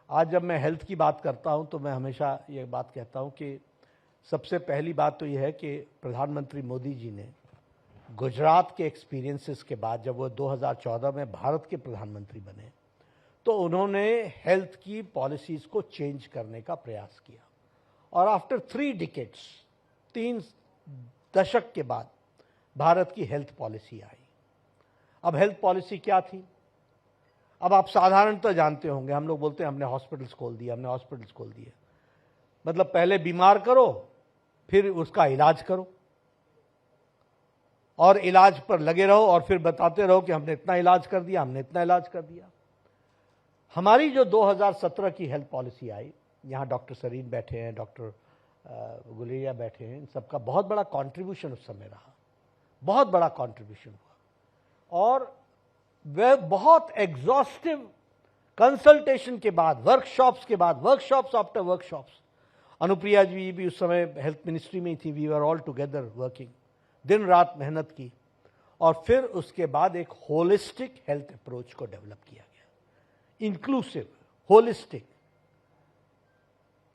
आज जब मैं हेल्थ की बात करता हूं तो मैं हमेशा ये बात कहता हूं कि सबसे पहली बात तो यह है कि प्रधानमंत्री मोदी जी ने गुजरात के एक्सपीरियंसेस के बाद जब वो 2014 में भारत के प्रधानमंत्री बने तो उन्होंने हेल्थ की पॉलिसीज को चेंज करने का प्रयास किया और आफ्टर 3 डिकेड्स 3 दशक के बाद भारत की हेल्थ पॉलिसी आई। अब हेल्थ पॉलिसी क्या थी? अब आप साधारणतः जानते होंगे, हम लोग बोलते हैं हमने हॉस्पिटल्स खोल दिए, हमने हॉस्पिटल्स खोल दिए। मतलब पहले बीमार करो फिर उसका इलाज करो और इलाज पर लगे रहो और फिर बताते रहो कि हमने इतना इलाज कर दिया, हमने इतना इलाज कर दिया। हमारी जो 2017 की हेल्थ पॉलिसी आई, यहां डॉक्टर सरीन बैठे हैं, डॉक्टर गुलेरिया बैठे हैं, इन सबका बहुत बड़ा कंट्रीब्यूशन उस समय रहा, बहुत बड़ा कंट्रीब्यूशन हुआ और वह बहुत एग्जॉस्टिव कंसल्टेशन के बाद, वर्कशॉप्स के बाद, workshops after workshops, Anupriya ji भी उस समय हेल्थ मिनिस्ट्री में ही थी, we were all together working, दिन रात मेहनत की और फिर उसके बाद एक होलिस्टिक हेल्थ अप्रोच को डेवलप किया गया। Inclusive, holistic,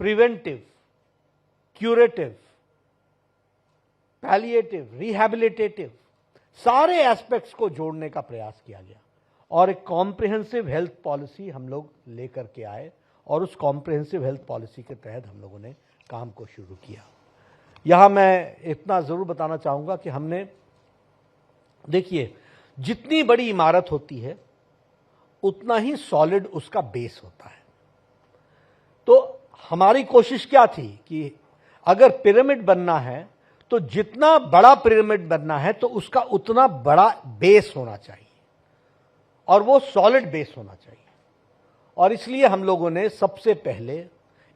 preventive, curative, palliative, rehabilitative, सारे एस्पेक्ट्स को जोड़ने का प्रयास किया गया और एक कॉम्प्रिहेंसिव हेल्थ पॉलिसी हम लोग लेकर के आए और उस कॉम्प्रिहेंसिव हेल्थ पॉलिसी के तहत हम लोगों ने काम को शुरू किया। यहां मैं इतना जरूर बताना चाहूंगा कि हमने, देखिए, जितनी बड़ी इमारत होती है उतना ही सॉलिड उसका बेस होता है। तो हमारी कोशिश क्या थी कि अगर पिरामिड बनना है तो जितना बड़ा पिरामिड बनना है तो उसका उतना बड़ा बेस होना चाहिए और वो सॉलिड बेस होना चाहिए। और इसलिए हम लोगों ने सबसे पहले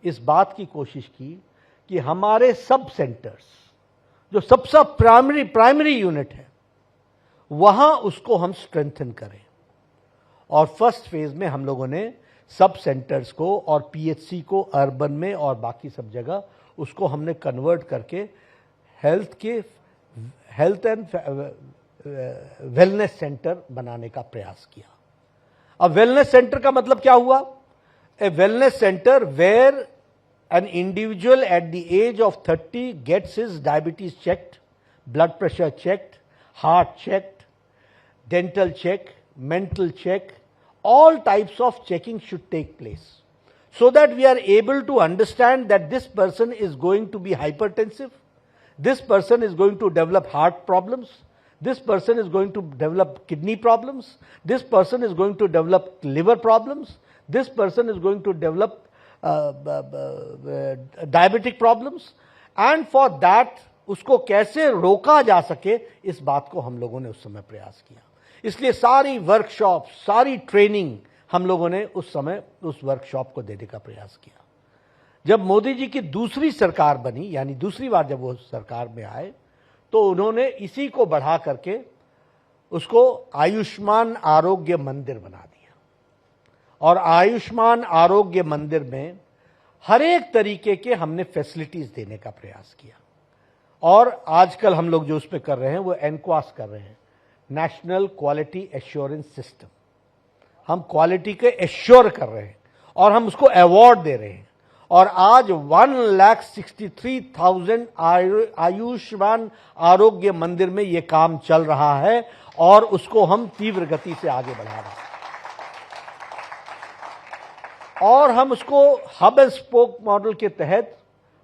इस बात की कोशिश की कि हमारे सब सेंटर्स, जो सबसे प्राइमरी यूनिट है, वहां उसको हम स्ट्रेंथन करें। और फर्स्ट फेज में हम लोगों ने सब सेंटर्स को और पीएचसी को अर्बन में और बाकी सब जगह उसको हमने कन्वर्ट करके हेल्थ एंड वेलनेस सेंटर बनाने का प्रयास किया। अब वेलनेस सेंटर का मतलब क्या हुआ? A wellness centre where an individual at the age of 30 gets his diabetes checked, blood pressure checked, heart checked, dental check, mental check, all types of checking should take place so that we are able to understand that this person is going to be hypertensive, this person is going to develop heart problems, this person is going to develop kidney problems, this person is going to develop liver problems, this person is going to develop diabetic problems, and for that उसको कैसे रोका जा सके, इस बात को हम लोगों ने उस समय प्रयास किया। इसलिए सारी वर्कशॉप, सारी ट्रेनिंग हम लोगों ने उस समय उस वर्कशॉप को देने का प्रयास किया। जब मोदी जी की दूसरी सरकार बनी, यानी दूसरी बार जब वो सरकार में आए, तो उन्होंने इसी को बढ़ा करके उसको आयुष्मान आरोग्य मंदिर बना दिया और आयुष्मान आरोग्य मंदिर में हर एक तरीके के हमने फैसिलिटीज देने का प्रयास किया। और आजकल हम लोग जो उस पर कर रहे हैं वो एनक्वास कर रहे हैं, नेशनल क्वालिटी एश्योरेंस सिस्टम। हम क्वालिटी के एश्योर कर रहे हैं और हम उसको अवार्ड दे रहे हैं। और आज 1,63,000 आयुष्मान आरोग्य मंदिर में ये काम चल रहा है और उसको हम तीव्र गति से आगे बढ़ा रहे हैं। और हम उसको हब एंड स्पोक मॉडल के तहत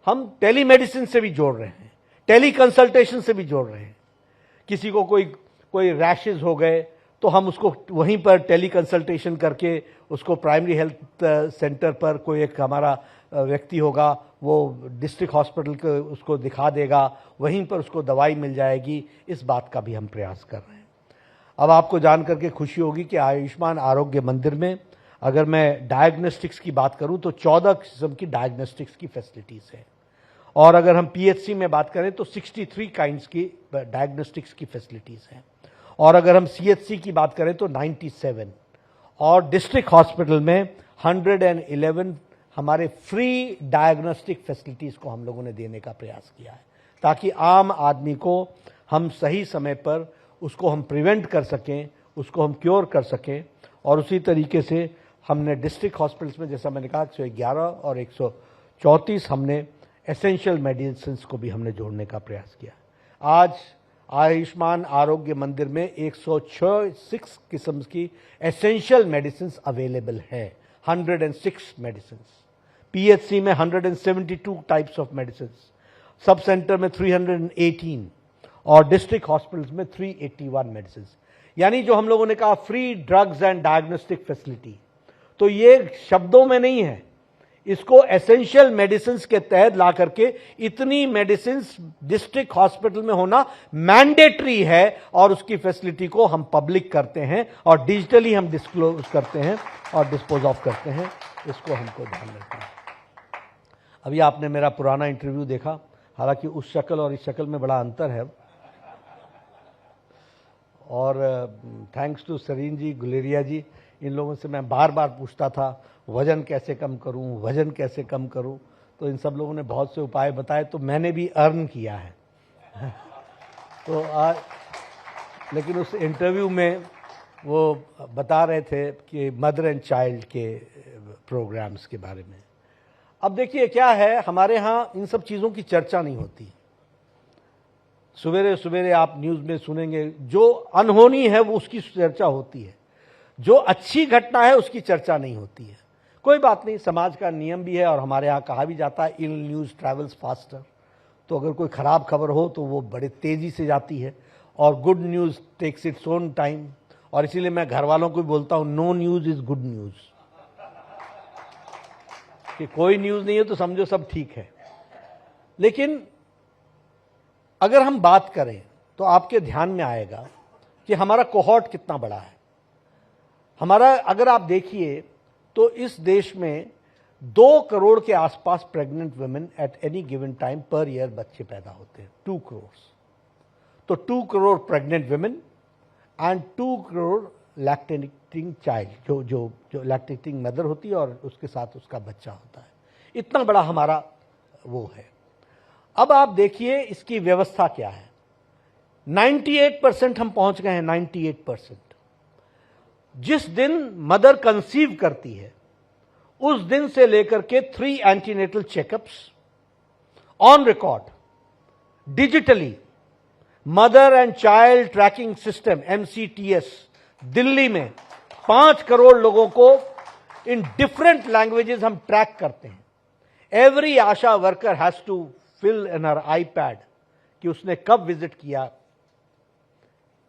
हम टेलीमेडिसिन से भी जोड़ रहे हैं, टेली कंसल्टेशन से भी जोड़ रहे हैं। किसी को कोई रैशेज हो गए तो हम उसको वहीं पर टेली कंसल्टेशन करके उसको प्राइमरी हेल्थ सेंटर पर कोई एक हमारा व्यक्ति होगा, वो डिस्ट्रिक्ट हॉस्पिटल को उसको दिखा देगा, वहीं पर उसको दवाई मिल जाएगी। इस बात का भी हम प्रयास कर रहे हैं। अब आपको जान करके खुशी होगी कि आयुष्मान आरोग्य मंदिर में अगर मैं डायग्नोस्टिक्स की बात करूं तो 14 किस्म की डायग्नोस्टिक्स की फैसिलिटीज है और अगर हम पीएचसी में बात करें तो 63 काइंड्स की डायग्नोस्टिक्स की फैसिलिटीज हैं और अगर हम सीएचसी की बात करें तो 97 और डिस्ट्रिक्ट हॉस्पिटल में 111 हमारे फ्री डायग्नोस्टिक फैसिलिटीज को हम लोगों ने देने का प्रयास किया है ताकि आम आदमी को हम सही समय पर उसको हम प्रिवेंट कर सकें, उसको हम क्योर कर सकें। और उसी तरीके से हमने डिस्ट्रिक्ट हॉस्पिटल्स में, जैसा मैंने कहा, 111 और 134 हमने एसेंशियल मेडिसिन को भी हमने जोड़ने का प्रयास किया। आज आयुष्मान आरोग्य मंदिर में 106 किस्म की एसेंशियल मेडिसिन अवेलेबल है, 106 मेडिसिन। पीएचसी में 172 types of medicine, sub centre में 318 और डिस्ट्रिक्ट हॉस्पिटल्स में 381 मेडिसिन। यानी जो हम लोगों ने कहा free drugs and diagnostic facility, तो ये शब्दों में नहीं है, इसको एसेंशियल मेडिसिन के तहत ला करके इतनी मेडिसिन डिस्ट्रिक्ट हॉस्पिटल में होना मैंडेटरी है और उसकी फैसिलिटी को हम पब्लिक करते हैं और डिजिटली हम डिस्क्लोज करते हैं और डिस्पोज ऑफ करते हैं। इसको हमको ध्यान रखना है। अभी आपने मेरा पुराना इंटरव्यू देखा, हालांकि उस शक्ल और इस शक्ल में बड़ा अंतर है, और थैंक्स टू सरीन जी, गुलेरिया जी, इन लोगों से मैं बार बार पूछता था वजन कैसे कम करूं, वजन कैसे कम करूं, तो इन सब लोगों ने बहुत से उपाय बताए, तो मैंने भी अर्न किया है। तो आज लेकिन उस इंटरव्यू में वो बता रहे थे कि मदर एंड चाइल्ड के प्रोग्राम्स के बारे में। अब देखिए क्या है, हमारे यहाँ इन सब चीज़ों की चर्चा नहीं होती। सवेरे सवेरे आप न्यूज़ में सुनेंगे, जो अनहोनी है वो उसकी चर्चा होती है, जो अच्छी घटना है उसकी चर्चा नहीं होती है। कोई बात नहीं, समाज का नियम भी है और हमारे यहाँ कहा भी जाता है इल न्यूज़ ट्रैवल्स फास्टर। तो अगर कोई ख़राब खबर हो तो वो बड़े तेज़ी से जाती है और good news takes its own time. और इसीलिए मैं घर वालों को भी बोलता हूँ, no news is good news, कि कोई न्यूज़ नहीं है तो समझो सब ठीक है। लेकिन अगर हम बात करें तो आपके ध्यान में आएगा कि हमारा कोहॉर्ट कितना बड़ा है। हमारा अगर आप देखिए तो इस देश में 2 करोड़ के आसपास pregnant women at any given time per year बच्चे पैदा होते हैं, 2 करोड़। तो 2 crore pregnant women and 2 crore lactating child, जो लैक्टेटिंग मदर होती है और उसके साथ उसका बच्चा होता है। इतना बड़ा हमारा वो है। अब आप देखिए इसकी व्यवस्था क्या है। 98% हम पहुंच गए हैं, 98%। जिस दिन मदर कंसीव करती है उस दिन से लेकर के 3 antenatal checkups on record digitally, mother and child tracking system MCTS Delhi में 5 करोड़ लोगों को इन डिफरेंट लैंग्वेजेस हम ट्रैक करते हैं। Every ASHA worker has to fill in हर iPad कि उसने कब विजिट किया,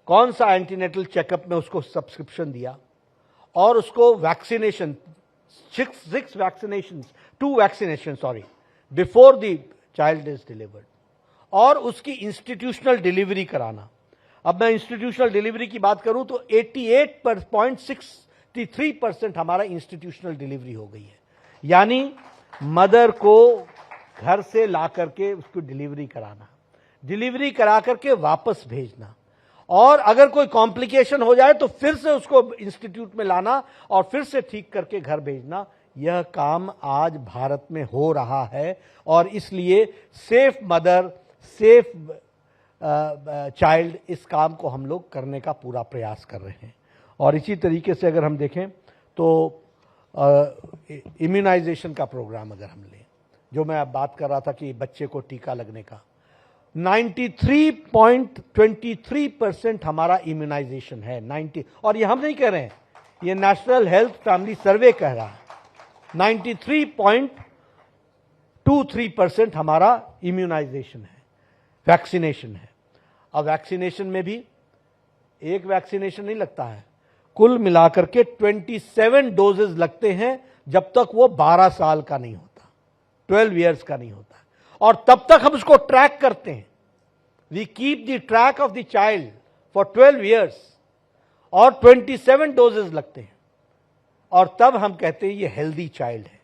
कौन सा एंटीनेटल चेकअप में उसको सब्सक्रिप्शन दिया, और उसको vaccination 6 vaccination 2 vaccination before the child is delivered, और उसकी इंस्टीट्यूशनल डिलीवरी कराना। अब मैं इंस्टीट्यूशनल डिलीवरी की बात करूं तो 88.63% हमारा इंस्टीट्यूशनल डिलीवरी हो गई है। यानी मदर को घर से ला करके उसको डिलीवरी कराना, डिलीवरी करा करके वापस भेजना, और अगर कोई कॉम्प्लिकेशन हो जाए तो फिर से उसको इंस्टीट्यूट में लाना और फिर से ठीक करके घर भेजना। यह काम आज भारत में हो रहा है और इसलिए सेफ मदर सेफ चाइल्ड, इस काम को हम लोग करने का पूरा प्रयास कर रहे हैं। और इसी तरीके से अगर हम देखें तो इम्यूनाइजेशन का प्रोग्राम अगर हम लें, जो मैं अब बात कर रहा था कि बच्चे को टीका लगने का, 93.23% हमारा इम्यूनाइजेशन है। 90, और ये हम नहीं कह रहे हैं, ये नेशनल हेल्थ फैमिली सर्वे कह रहा है। 93.23% हमारा इम्यूनाइजेशन है, वैक्सीनेशन है। अब वैक्सीनेशन में भी एक वैक्सीनेशन नहीं लगता है, कुल मिलाकर के 27 डोजेज लगते हैं जब तक वो 12 साल का नहीं होता, 12 ईयर्स का नहीं होता। और तब तक हम उसको ट्रैक करते हैं। We keep the track of the child for 12 years और 27 डोजेज लगते हैं, और तब हम कहते हैं ये हेल्दी चाइल्ड है।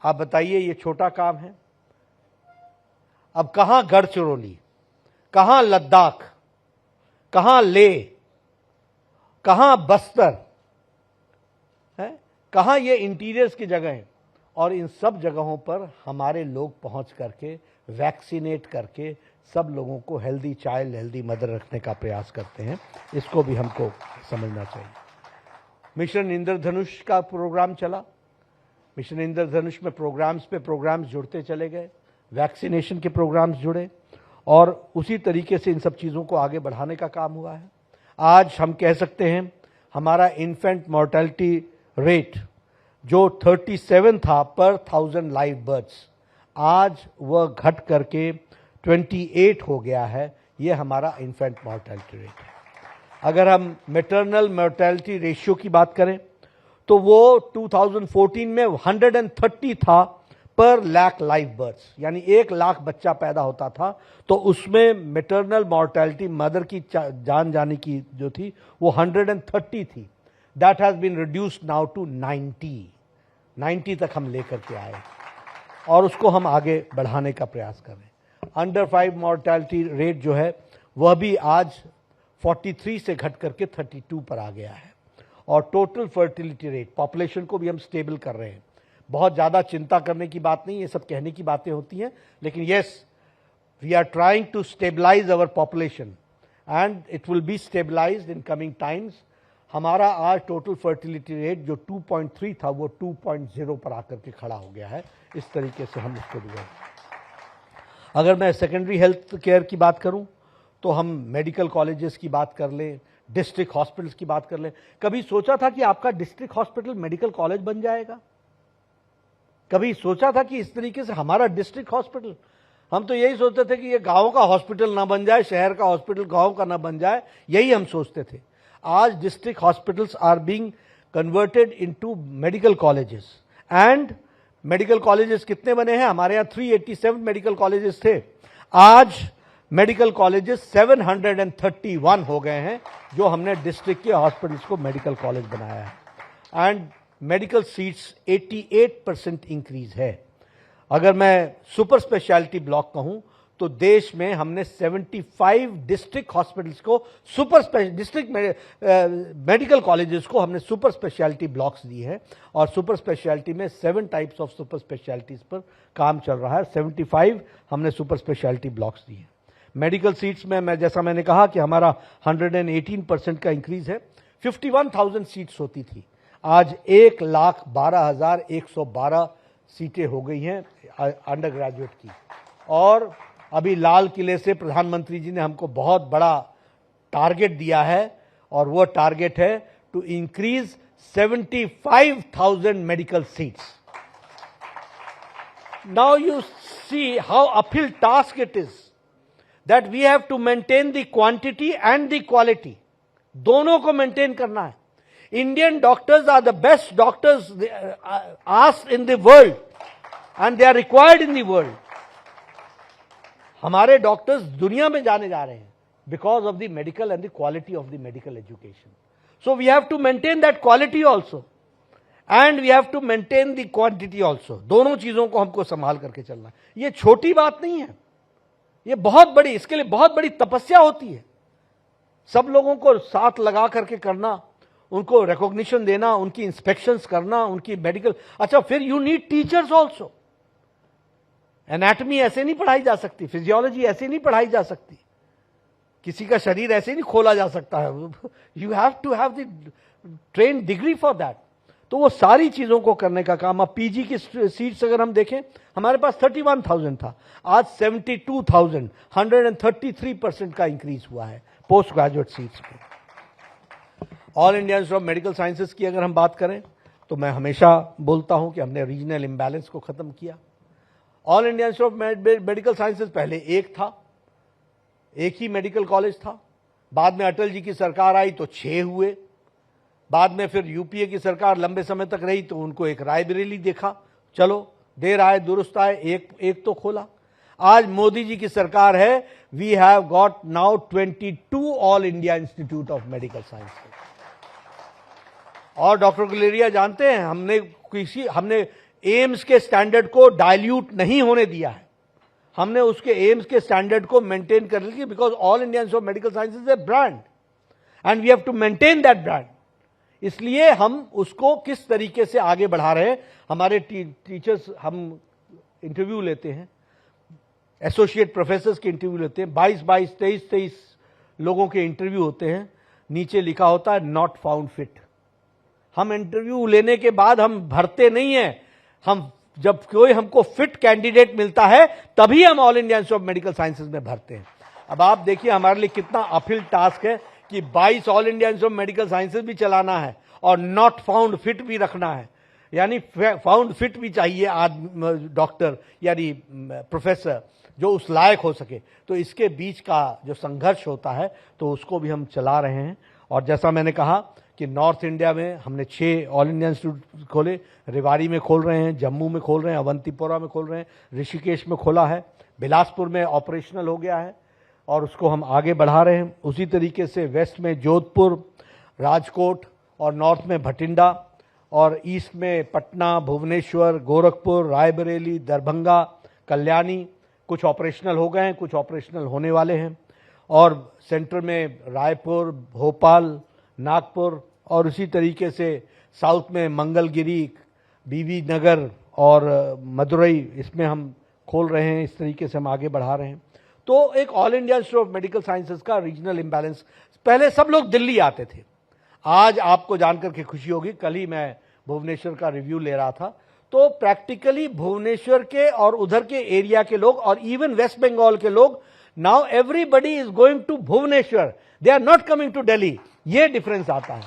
आप बताइए, ये छोटा काम है? अब कहां गढ़चिरौली, कहां लद्दाख, कहां लेह, कहां बस्तर है, कहां ये इंटीरियर्स की जगह हैं, और इन सब जगहों पर हमारे लोग पहुंच करके वैक्सीनेट करके सब लोगों को हेल्दी चाइल्ड हेल्दी मदर रखने का प्रयास करते हैं। इसको भी हमको समझना चाहिए। मिशन इंद्रधनुष का प्रोग्राम चला। मिशन इंद्रधनुष में प्रोग्राम्स जुड़ते चले गए, वैक्सीनेशन के प्रोग्राम्स जुड़े और उसी तरीके से इन सब चीज़ों को आगे बढ़ाने का काम हुआ है। आज हम कह सकते हैं हमारा इन्फेंट मॉर्टेलिटी रेट जो 37 था पर 1000 लाइव बर्थ्स, आज वह घट करके 28 हो गया है। ये हमारा इन्फेंट मॉर्टेलिटी रेट है। अगर हम मैटरनल मॉर्टेलिटी रेशियो की बात करें तो वो 2014 में 130 था पर लाख लाइव बर्थ्स, यानी 1 लाख बच्चा पैदा होता था तो उसमें मैटरनल मॉर्टेलिटी, मदर की जान जाने की जो थी वो 130 थी। That has been reduced now to 90 तक हम लेकर के आए और उसको हम आगे बढ़ाने का प्रयास कर रहे हैं। अंडर 5 मॉर्टेलिटी रेट जो है वह भी आज 43 से घट करके 32 पर आ गया है और टोटल फर्टिलिटी रेट, पॉपुलेशन को भी हम स्टेबल कर रहे हैं। बहुत ज़्यादा चिंता करने की बात नहीं, ये सब कहने की बातें होती हैं, लेकिन yes, we are trying to stabilize our population and it will be stabilized in coming times. हमारा आज टोटल फर्टिलिटी रेट जो 2.3 था वो 2.0 पर आकर के खड़ा हो गया है। इस तरीके से हम इसको भी। अगर मैं सेकेंडरी हेल्थ केयर की बात करूं तो हम मेडिकल कॉलेजेस की बात कर लें, डिस्ट्रिक्ट हॉस्पिटल्स की बात कर लें। कभी सोचा था कि आपका डिस्ट्रिक्ट हॉस्पिटल मेडिकल कॉलेज बन जाएगा? कभी सोचा था कि इस तरीके से हमारा डिस्ट्रिक्ट हॉस्पिटल, हम तो यही सोचते थे कि ये गांव का हॉस्पिटल ना बन जाए, शहर का हॉस्पिटल गांव का ना बन जाए, यही हम सोचते थे। आज district hospitals are being converted into medical colleges and medical colleges कितने बने हैं? हमारे यहाँ 387 मेडिकल कॉलेजेस थे, आज मेडिकल कॉलेजेस 731 हो गए हैं जो हमने डिस्ट्रिक्ट के हॉस्पिटल्स को मेडिकल कॉलेज बनाया है एंड मेडिकल सीट्स 88% इंक्रीज है। अगर मैं सुपर स्पेशलिटी ब्लॉक कहूं तो देश में हमने 75 डिस्ट्रिक्ट हॉस्पिटल्स को डिस्ट्रिक्ट मेडिकल कॉलेजेस को हमने सुपर स्पेशलिटी ब्लॉक्स दिए हैं और सुपर स्पेशलिटी में 7 टाइप्स ऑफ सुपर स्पेशलिटीज पर काम चल रहा है। 75 हमने सुपर स्पेशलिटी ब्लॉक्स दिए हैं। मेडिकल सीट्स में जैसा मैंने कहा कि हमारा 118% का इंक्रीज है। 51,000 सीट्स होती थी, आज 1,12,112 सीटें हो गई हैं अंडर ग्रेजुएट की। और अभी लाल किले से प्रधानमंत्री जी ने हमको बहुत बड़ा टारगेट दिया है और वो टारगेट है to increase 75,000 medical seats. Now you see how uphill task it is that we have to maintain the quantity and the quality, दोनों को मेंटेन करना है। Indian doctors are the best doctors asked in the world and they are required in the world. हमारे doctors दुनिया में जाने जा रहे हैं because of the medical and the quality of the medical education. So we have to maintain that quality also and we have to maintain the quantity also. दोनों चीजों को हमको संभाल करके चलना है। ये छोटी बात नहीं है, ये बहुत बड़ी, इसके लिए बहुत बड़ी तपस्या होती है। सब लोगों को साथ लगा करके करना, उनको रिकॉग्निशन देना, उनकी इंस्पेक्शंस करना, उनकी मेडिकल। अच्छा, फिर you need teachers also. Anatomy ऐसे नहीं पढ़ाई जा सकती, फिजियोलॉजी ऐसे नहीं पढ़ाई जा सकती, किसी का शरीर ऐसे नहीं खोला जा सकता है। You have to have the train degree for that. तो वो सारी चीजों को करने का काम। अब पीजी की सीट्स अगर हम देखें, हमारे पास 31,000 था, आज 72,000, 133% का इंक्रीज हुआ है पोस्ट ग्रेजुएट सीट्स पे। All India Institute of Medical sciences की अगर हम बात करें तो मैं हमेशा बोलता हूं कि हमने रीजनल इम्बैलेंस को खत्म किया। All India Institute of Medical sciences पहले एक था, एक ही मेडिकल कॉलेज था। बाद में अटल जी की सरकार आई तो 6 हुए। बाद में फिर यूपीए की सरकार लंबे समय तक रही तो उनको एक रायबरेली देखा, चलो देर आए दुरुस्त आए, एक तो खोला। आज मोदी जी की सरकार है, we have got now 22 all India Institute of Medical Sciences. और डॉक्टर गुलेरिया जानते हैं, हमने एम्स के स्टैंडर्ड को डाइल्यूट नहीं होने दिया है, हमने उसके एम्स के स्टैंडर्ड को मेंटेन कर लिया, because all India Institute of Medical Sciences is a brand and we have to maintain that brand. इसलिए हम उसको किस तरीके से आगे बढ़ा रहे हैं। हमारे टीचर्स, हम इंटरव्यू लेते हैं, एसोसिएट प्रोफेसर्स के इंटरव्यू लेते हैं, 22, 23 लोगों के इंटरव्यू होते हैं, नीचे लिखा होता है नॉट फाउंड फिट। हम इंटरव्यू लेने के बाद हम भरते नहीं हैं। हम जब कोई हमको फिट कैंडिडेट मिलता है तभी हम all India Institute of Medical sciences में भरते हैं। अब आप देखिए हमारे लिए कितना अपहिल टास्क है कि 22 all India Institute of Medical sciences भी चलाना है और नॉट फाउंड फिट भी रखना है, यानी फाउंड फिट भी चाहिए डॉक्टर यानी प्रोफेसर जो उस लायक हो सके। तो इसके बीच का जो संघर्ष होता है तो उसको भी हम चला रहे हैं। और जैसा मैंने कहा कि नॉर्थ इंडिया में हमने 6 ऑल इंडिया इंस्टीट्यूट खोले, रेवाड़ी में खोल रहे हैं, जम्मू में खोल रहे हैं, अवंतीपोरा में खोल रहे हैं, ऋषिकेश में खोला है, बिलासपुर में ऑपरेशनल हो गया है और उसको हम आगे बढ़ा रहे हैं। उसी तरीके से वेस्ट में जोधपुर, राजकोट और नॉर्थ में भटिंडा और ईस्ट में पटना, भुवनेश्वर, गोरखपुर, रायबरेली, दरभंगा, कल्याणी कुछ ऑपरेशनल हो गए हैं, कुछ ऑपरेशनल होने वाले हैं। और सेंटर में रायपुर, भोपाल, नागपुर और उसी तरीके से साउथ में मंगलगिरी, बीबी नगर और मदुरई, इसमें हम खोल रहे हैं। इस तरीके से हम आगे बढ़ा रहे हैं। तो एक all India Institute of Medical sciences का रीजनल इम्बैलेंस, पहले सब लोग दिल्ली आते थे। आज आपको जानकर के खुशी होगी, कल ही मैं भुवनेश्वर का रिव्यू ले रहा था, तो प्रैक्टिकली भुवनेश्वर के और उधर के एरिया के लोग और इवन वेस्ट बंगाल के लोग, now everybody is going to Bhubaneswar, they are not coming to Delhi. ये डिफरेंस आता है।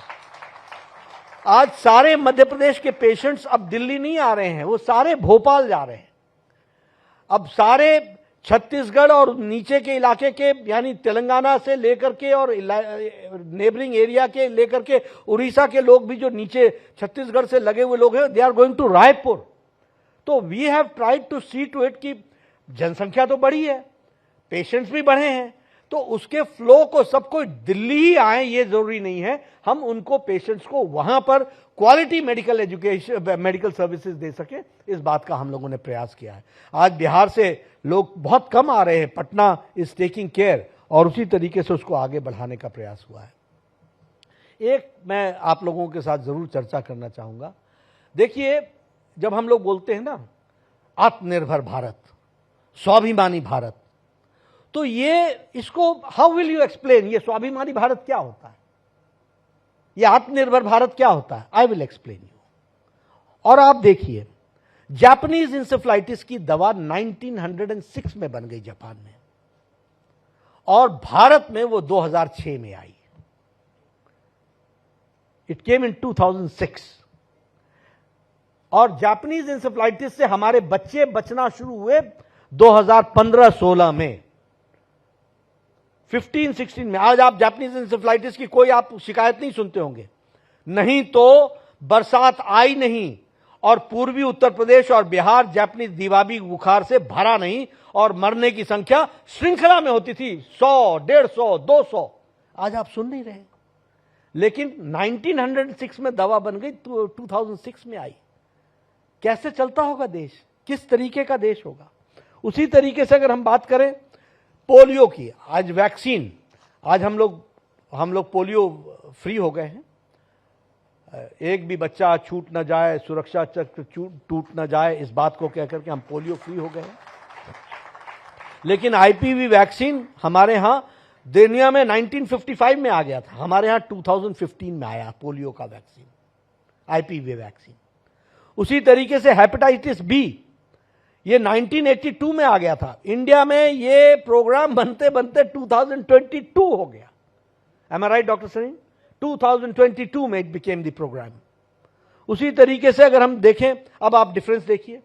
आज सारे मध्य प्रदेश के पेशेंट्स अब दिल्ली नहीं आ रहे हैं, वो सारे भोपाल जा रहे हैं। अब सारे छत्तीसगढ़ और नीचे के इलाके के यानी तेलंगाना से लेकर के और नेबरिंग एरिया के लेकर के उड़ीसा के लोग भी जो नीचे छत्तीसगढ़ से लगे हुए लोग हैं, they are going to Raipur. तो we have tried to see to it कि जनसंख्या तो बढ़ी है, पेशेंट्स भी बढ़े हैं, तो उसके फ्लो को सबको दिल्ली ही आए ये जरूरी नहीं है। हम उनको पेशेंट्स को वहां पर quality medical education, medical services दे सके, इस बात का हम लोगों ने प्रयास किया है। आज बिहार से लोग बहुत कम आ रहे हैं, पटना इज टेकिंग केयर और उसी तरीके से उसको आगे बढ़ाने का प्रयास हुआ है। एक मैं आप लोगों के साथ जरूर चर्चा करना चाहूंगा। देखिए, जब हम लोग बोलते हैं ना आत्मनिर्भर भारत, स्वाभिमानी भारत, तो ये इसको हाउ विल यू एक्सप्लेन, ये स्वाभिमानी भारत क्या होता है, ये आत्मनिर्भर भारत क्या होता है? I will explain you. और आप देखिए, जापानीज इंसेफ्लाइटिस की दवा 1906 में बन गई जापान में और भारत में वो 2006 में आई। इट केम इन 2006 और जापानीज इंसेफ्लाइटिस से हमारे बच्चे बचना शुरू हुए 2015-16 में, 15-16 में। आज आप जापानीज इंसेफ्लाइटिस की कोई आप शिकायत नहीं सुनते होंगे, नहीं तो बरसात आई नहीं और पूर्वी उत्तर प्रदेश और बिहार जापानीज दिवाबी बुखार से भरा नहीं और मरने की संख्या श्रृंखला में होती थी 100, 150, 200। आज आप सुन नहीं रहे, लेकिन 1906 में दवा बन गई, 2006 में आई। कैसे चलता होगा देश, किस तरीके का देश होगा? उसी तरीके से अगर हम बात करें पोलियो की, आज वैक्सीन, आज हम लोग पोलियो फ्री हो गए हैं। एक भी बच्चा छूट न जाए, सुरक्षा चक्र टूट न जाए, इस बात को कहकर के हम पोलियो फ्री हो गए हैं। लेकिन आईपीवी वैक्सीन हमारे यहां दुनिया में 1955 में आ गया था, हमारे यहां 2015 में आया पोलियो का वैक्सीन, आईपीवी वैक्सीन। उसी तरीके से हेपेटाइटिस बी, ये 1982 में आ गया था। इंडिया में ये प्रोग्राम बनते बनते 2022 हो गया। एम आई राइट डॉक्टर सरीन? 2022 में इट बिकेम द प्रोग्राम। उसी तरीके से अगर हम देखें, अब आप डिफरेंस देखिए,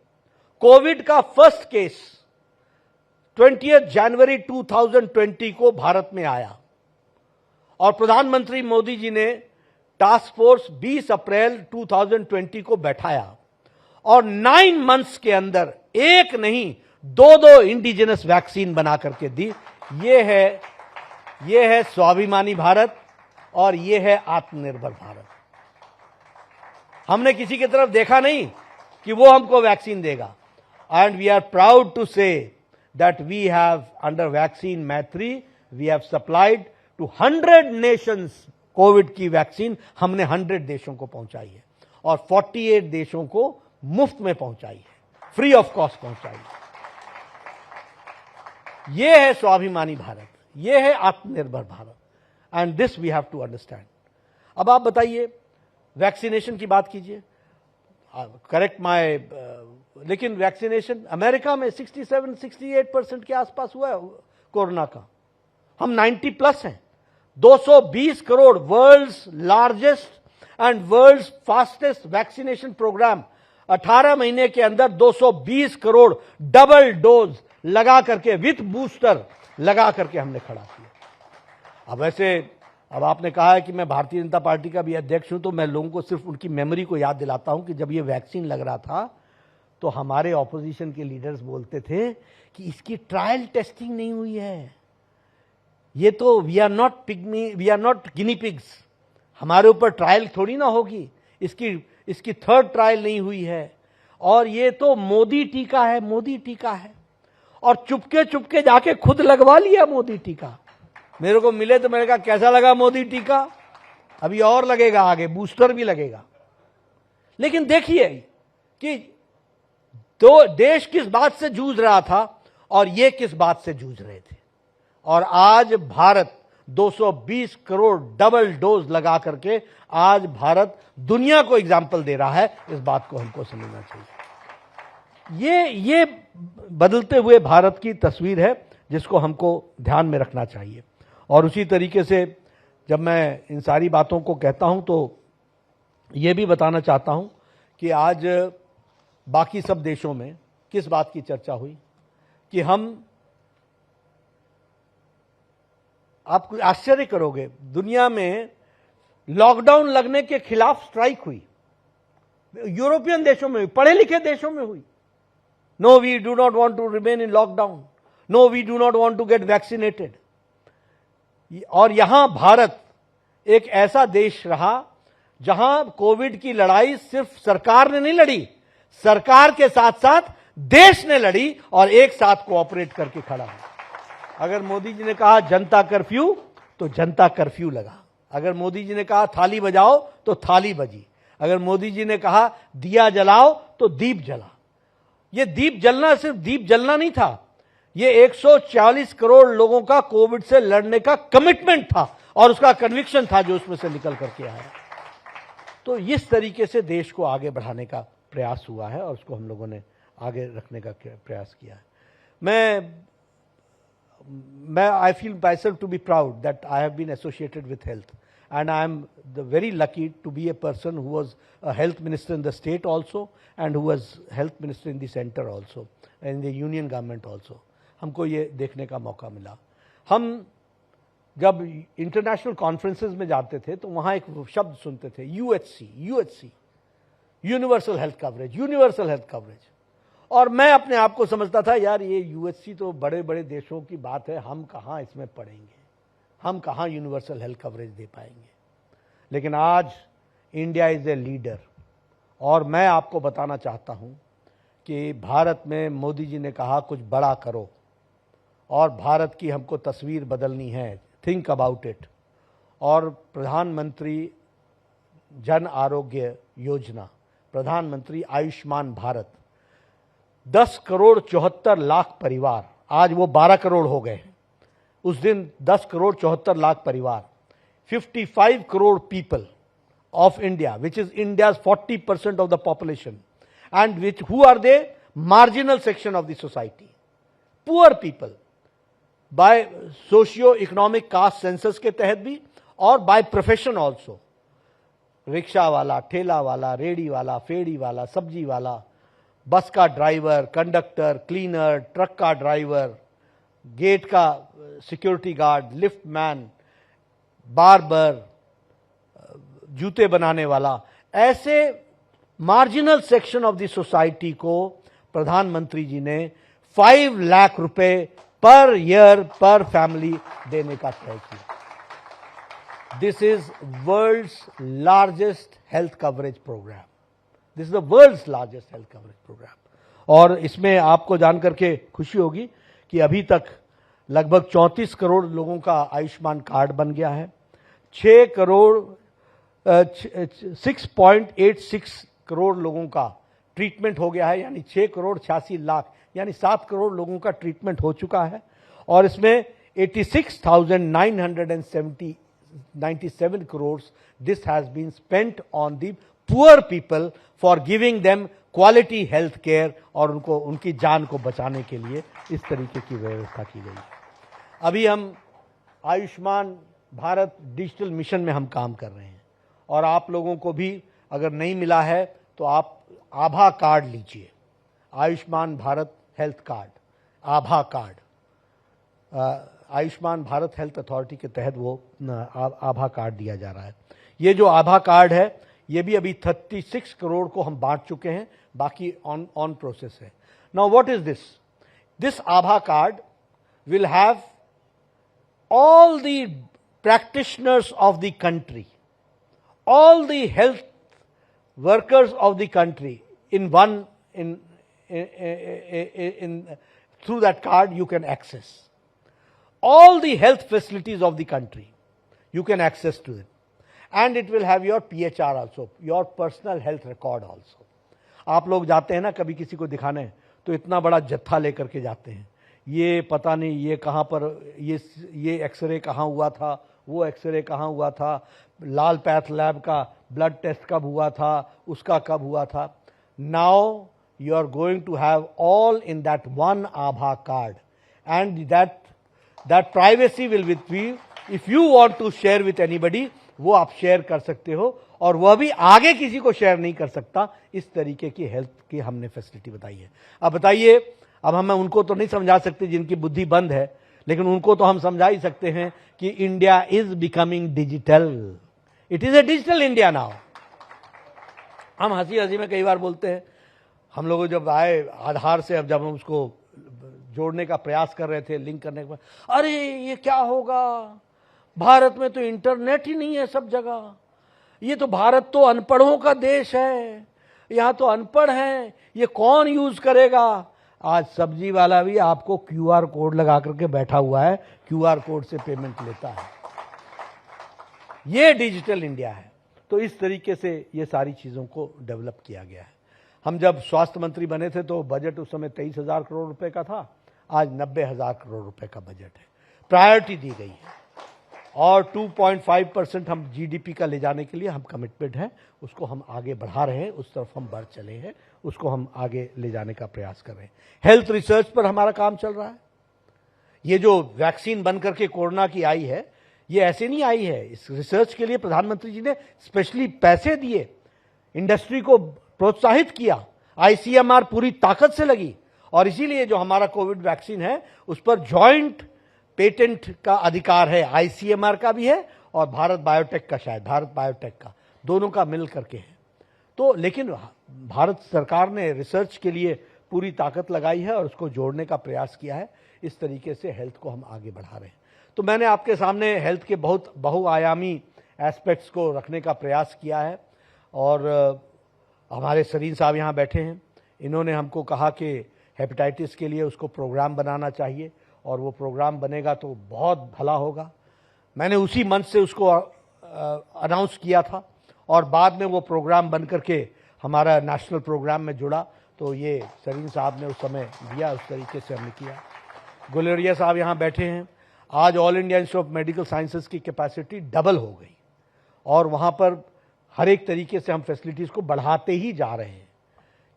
कोविड का फर्स्ट केस 20 जनवरी 2020 को भारत में आया और प्रधानमंत्री मोदी जी ने टास्क फोर्स 20 अप्रैल 2020 को बैठाया और 9 मंथ्स के अंदर एक नहीं 2 इंडिजिनस वैक्सीन बना करके दी। ये है स्वाभिमानी भारत और ये है आत्मनिर्भर भारत। हमने किसी की तरफ देखा नहीं कि वो हमको वैक्सीन देगा। And we are proud to say that we have under vaccine Maitri we have supplied to 100 nations. Covid की वैक्सीन हमने 100 देशों को पहुंचाई है और 48 देशों को मुफ्त में पहुंचाई है, फ्री ऑफ कॉस्ट पहुंचाई है। यह है स्वाभिमानी भारत, यह है Atmanirbhar Bharat, and this we have to understand. अब आप बताइए, वैक्सीनेशन की बात कीजिए, करेक्ट माय, लेकिन वैक्सीनेशन अमेरिका में 67-68% के आसपास हुआ है कोरोना का, हम 90+ हैं। 220 crore, world's largest and world's fastest vaccination programme, 18 महीने के अंदर 220 करोड़ डबल डोज लगा करके, विथ बूस्टर लगा करके हमने खड़ा किया। अब वैसे, अब आपने कहा है कि मैं भारतीय जनता पार्टी का भी अध्यक्ष हूं, तो मैं लोगों को सिर्फ उनकी मेमोरी को याद दिलाता हूं कि जब ये वैक्सीन लग रहा था तो हमारे ऑपोजिशन के लीडर्स बोलते थे कि इसकी ट्रायल टेस्टिंग नहीं हुई है, ये तो we are not guinea pigs, हमारे ऊपर ट्रायल थोड़ी ना होगी, इसकी थर्ड ट्रायल नहीं हुई है, और ये तो मोदी टीका है, मोदी टीका है। और चुपके चुपके जाके खुद लगवा लिया मोदी टीका। मेरे को मिले तो मैंने कहा कैसा लगा मोदी टीका, अभी और लगेगा, आगे बूस्टर भी लगेगा। लेकिन देखिए कि तो देश किस बात से जूझ रहा था और ये किस बात से जूझ रहे थे, और आज भारत 220 करोड़ डबल डोज लगा करके आज भारत दुनिया को एग्जाम्पल दे रहा है। इस बात को हमको समझना चाहिए। ये बदलते हुए भारत की तस्वीर है जिसको हमको ध्यान में रखना चाहिए। और उसी तरीके से जब मैं इन सारी बातों को कहता हूं तो ये भी बताना चाहता हूं कि आज बाकी सब देशों में किस बात की चर्चा हुई कि आप आश्चर्य करोगे, दुनिया में लॉकडाउन लगने के खिलाफ स्ट्राइक हुई, यूरोपियन देशों में हुई, पढ़े लिखे देशों में हुई। No, we do not want to remain in lockdown, no, we do not want to get vaccinated. और यहां भारत एक ऐसा देश रहा जहां कोविड की लड़ाई सिर्फ सरकार ने नहीं लड़ी, सरकार के साथ साथ देश ने लड़ी और एक साथ कोऑपरेट करके खड़ा है। अगर मोदी जी ने कहा जनता कर्फ्यू तो जनता कर्फ्यू लगा, अगर मोदी जी ने कहा थाली बजाओ तो थाली बजी, अगर मोदी जी ने कहा दिया जलाओ तो दीप जला। ये दीप जलना सिर्फ दीप जलना नहीं था, ये 140 करोड़ लोगों का कोविड से लड़ने का कमिटमेंट था और उसका कन्विक्शन था जो उसमें से निकल करके आया। तो इस तरीके से देश को आगे बढ़ाने का प्रयास हुआ है और उसको हम लोगों ने आगे रखने का प्रयास किया है। I feel myself to be proud that I have been associated with health, and I am very lucky to be a person who was a health minister in the state also and who was health minister in the center also and in the union government also. हमको ये देखने का मौका मिला। हम जब international conferences में जाते थे तो वहां एक शब्द सुनते थे, यूएचसी, यूनिवर्सल हेल्थ कवरेज। और मैं अपने आप को समझता था यार ये यूएचसी तो बड़े बड़े देशों की बात है, हम कहां इसमें पढ़ेंगे, हम कहां यूनिवर्सल हेल्थ कवरेज दे पाएंगे। लेकिन आज इंडिया इज ए लीडर और मैं आपको बताना चाहता हूं कि भारत में मोदी जी ने कहा कुछ बड़ा करो और भारत की हमको तस्वीर बदलनी है, थिंक अबाउट इट। और प्रधानमंत्री जन आरोग्य योजना, प्रधानमंत्री आयुष्मान भारत, 10 करोड़ 74 लाख परिवार, आज वो 12 करोड़ हो गए हैं, उस दिन 10 करोड़ 74 लाख परिवार, 55 crore people of India, which is India's 40% of the population, and who are they? Marginal section of the society, poor people, by socio-economic caste census के तहत भी और by profession also, रिक्शा वाला, ठेला वाला, रेडी वाला, फेड़ी वाला, सब्जी वाला, बस का ड्राइवर, कंडक्टर, क्लीनर, ट्रक का ड्राइवर, गेट का security guard, lift man, barber, जूते बनाने वाला, ऐसे marginal section of the society को प्रधानमंत्री जी ने 5 लाख रुपए पर ईयर पर फैमिली देने का तय किया। This is world's largest health coverage programme, this is the world's largest health coverage programme. और इसमें आपको जानकर के खुशी होगी कि अभी तक लगभग 34 करोड़ लोगों का आयुष्मान कार्ड बन गया है, 6.86 करोड़ लोगों का ट्रीटमेंट हो गया है, यानी 6 करोड़ 86 लाख, यानी 7 करोड़ लोगों का ट्रीटमेंट हो चुका है। और इसमें 86,970 97 crores, this has been spent on the poor people for giving them quality health care और उनको उनकी जान को बचाने के लिए इस तरीके की व्यवस्था की गई है। अभी हम आयुष्मान भारत डिजिटल मिशन में हम काम कर रहे हैं और आप लोगों को भी अगर नहीं मिला है तो आप आभा कार्ड लीजिए, आयुष्मान भारत हेल्थ कार्ड, आभा card, Ayushman Bharat health authority के तहत वो आभा कार्ड दिया जा रहा है। ये जो आभा कार्ड है ये भी अभी 36 करोड़ को हम बांट चुके हैं, बाकी ऑन प्रोसेस है। Now what is this? This Abha card will have all the practitioners of the country, all the health workers of the country in one through that card you can access all the health facilities of the country, you can access to it, and it will have your PHR also, your personal health record also. आप लोग जाते हैं ना कभी किसी को दिखाने तो इतना बड़ा जत्था लेकर के जाते हैं, ये पता नहीं ये कहाँ पर, ये एक्सरे कहाँ हुआ था, वो एक्सरे कहाँ हुआ था, लाल पैथ लैब का ब्लड टेस्ट कब हुआ था, उसका कब हुआ था। Now you are going to have all in that one आभा card and that privacy will with you. If you want to share with anybody वो आप शेयर कर सकते हो और वह भी आगे किसी को शेयर नहीं कर सकता। इस तरीके की हेल्थ की हमने फैसिलिटी बताई है। अब बताइए, अब हम उनको तो नहीं समझा सकते जिनकी बुद्धि बंद है, लेकिन उनको तो हम समझा ही सकते हैं कि India is becoming digital, it is a digital India now. हम हंसी हंसी में कई बार बोलते हैं, हम लोग जब आए आधार से, अब जब हम उसको जोड़ने का प्रयास कर रहे थे, लिंक करने के बाद, अरे ये क्या होगा, भारत में तो इंटरनेट ही नहीं है सब जगह, ये तो भारत तो अनपढ़ों का देश है, यहाँ तो अनपढ़ हैं, ये कौन यूज करेगा। आज सब्जी वाला भी आपको क्यूआर कोड लगा करके बैठा हुआ है, क्यूआर कोड से पेमेंट लेता है। ये डिजिटल इंडिया है। तो इस तरीके से ये सारी चीजों को डेवलप किया गया है। हम जब स्वास्थ्य मंत्री बने थे तो बजट उस समय 23,000 करोड़ रुपए का था, आज 90,000 करोड़ रुपए का बजट है। प्रायोरिटी दी गई है और 2.5% हम जीडीपी का ले जाने के लिए हम कमिटमेंट हैं, उसको हम आगे बढ़ा रहे हैं, उस तरफ हम बढ़ चले हैं, उसको हम आगे ले जाने का प्रयास कर रहे हैं। हेल्थ रिसर्च पर हमारा काम चल रहा है। ये जो वैक्सीन बन करके कोरोना की आई है, ये ऐसे नहीं आई है, इस रिसर्च के लिए प्रधानमंत्री जी ने स्पेशली पैसे दिए, इंडस्ट्री को प्रोत्साहित किया, आईसीएमआर पूरी ताकत से लगी और इसीलिए जो हमारा कोविड वैक्सीन है उस पर जॉइंट पेटेंट का अधिकार है, आईसीएमआर का भी है और भारत बायोटेक का, शायद भारत बायोटेक का, दोनों का मिल करके है। तो लेकिन भारत सरकार ने रिसर्च के लिए पूरी ताकत लगाई है और उसको जोड़ने का प्रयास किया है। इस तरीके से हेल्थ को हम आगे बढ़ा रहे हैं। तो मैंने आपके सामने हेल्थ के बहुत बहुआयामी एस्पेक्ट्स को रखने का प्रयास किया है और हमारे सरीन साहब यहाँ बैठे हैं, इन्होंने हमको कहा कि हेपेटाइटिस के लिए उसको प्रोग्राम बनाना चाहिए और वो प्रोग्राम बनेगा तो बहुत भला होगा। मैंने उसी मंच से उसको अनाउंस किया था और बाद में वो प्रोग्राम बन करके हमारा नेशनल प्रोग्राम में जुड़ा। तो ये सरीन साहब ने उस समय दिया, उस तरीके से हमने किया। गुलेरिया साहब यहाँ बैठे हैं। आज all India Institute of Medical sciences की कैपेसिटी डबल हो गई और वहाँ पर हर एक तरीके से हम फैसिलिटीज़ को बढ़ाते ही जा रहे हैं।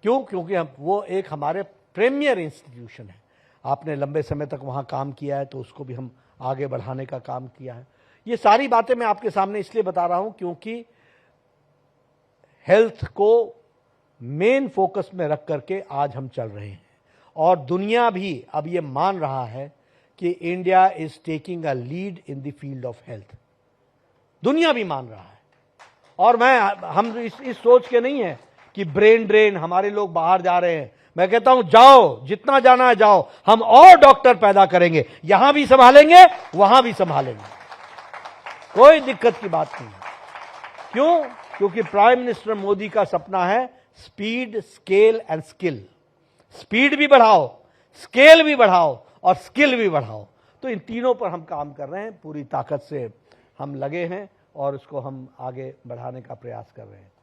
क्यों? क्योंकि हम वो एक हमारे प्रीमियर इंस्टीट्यूशन है। आपने लंबे समय तक वहाँ काम किया है तो उसको भी हम आगे बढ़ाने का काम किया है। ये सारी बातें मैं आपके सामने इसलिए बता रहा हूँ क्योंकि हेल्थ को मेन फोकस में रख करके आज हम चल रहे हैं और दुनिया भी अब ये मान रहा है कि India is taking a lead in the field of health. दुनिया भी मान रहा है और हम इस सोच के नहीं है कि ब्रेन ड्रेन, हमारे लोग बाहर जा रहे हैं। मैं कहता हूं जाओ, जितना जाना है जाओ, हम और डॉक्टर पैदा करेंगे, यहां भी संभालेंगे, वहां भी संभालेंगे, कोई दिक्कत की बात नहीं है। क्यों? क्योंकि प्राइम मिनिस्टर मोदी का सपना है speed, scale and skill. Speed भी बढ़ाओ, स्केल भी बढ़ाओ और स्किल भी बढ़ाओ। तो इन तीनों पर हम काम कर रहे हैं, पूरी ताकत से हम लगे हैं और इसको हम आगे बढ़ाने का प्रयास कर रहे हैं।